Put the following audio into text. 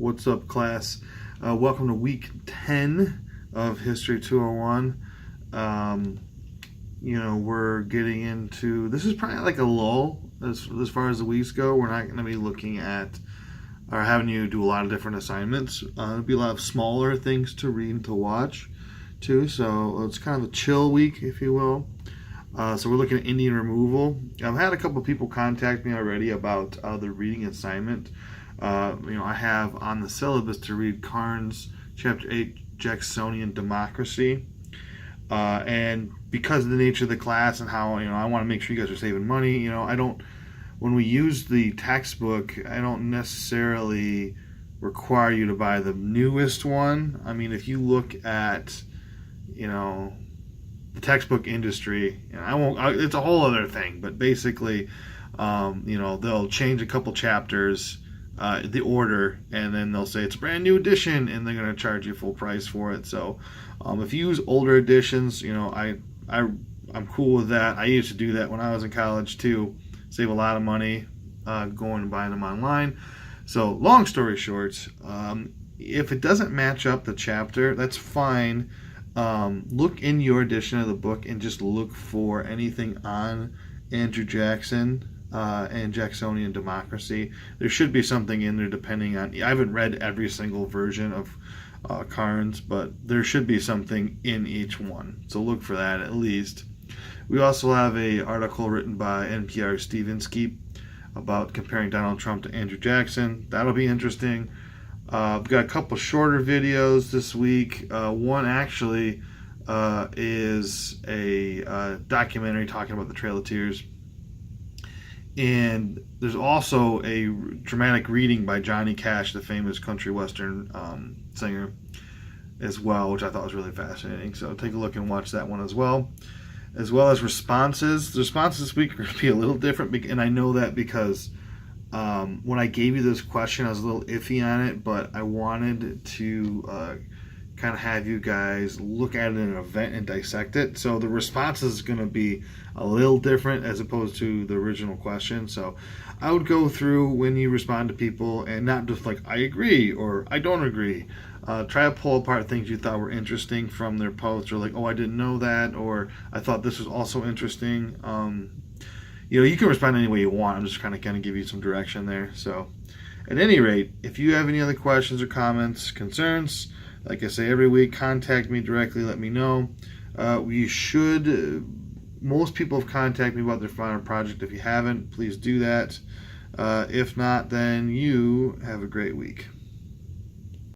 What's up, class? Welcome to week 10 of History 201. We're getting into, this is probably like a lull as far as the weeks go. We're not going to be looking at or having you do a lot of different assignments. It'll be a lot of smaller things to read and to watch too. So it's kind of a chill week, if you will. So we're looking at Indian removal. I've had a couple of people contact me already about the reading assignment. I have on the syllabus to read Carnes, Chapter 8, Jacksonian Democracy. And because of the nature of the class and how, I want to make sure you guys are saving money, when we use the textbook, I don't necessarily require you to buy the newest one. I mean, if you look at, the textbook industry, it's a whole other thing, but basically, they'll change a couple chapters, the order, and then they'll say it's a brand new edition, and they're going to charge you full price for it. So if you use older editions, I'm cool with that. I used to do that when I was in college too, save a lot of money going and buying them online. So long story short, if it doesn't match up the chapter, that's fine. Look in your edition of the book and just look for anything on Andrew Jackson and Jacksonian Democracy. There should be something in there depending on, I haven't read every single version of Carnes, but there should be something in each one. So look for that at least. We also have an article written by NPR Stevensky about comparing Donald Trump to Andrew Jackson. That'll be interesting. We've got a couple shorter videos this week. One actually is a documentary talking about the Trail of Tears. And there's also a dramatic reading by Johnny Cash, the famous country western singer, as well, which I thought was really fascinating. So take a look and watch that one as well as responses. The responses this week are going to be a little different, and I know that because when I gave you this question, I was a little iffy on it, but I wanted to kind of have you guys look at it in an event and dissect it. So the response is going to be a little different as opposed to the original question. So I would go through when you respond to people and not just like, I agree or I don't agree. Try to pull apart things you thought were interesting from their post, or like, oh, I didn't know that, or I thought this was also interesting. You can respond any way you want. I'm just kind of give you some direction there. So at any rate, if you have any other questions or comments, concerns, like I say every week, contact me directly, let me know. Most people have contacted me about their final project. If you haven't, please do that. If not, then you have a great week.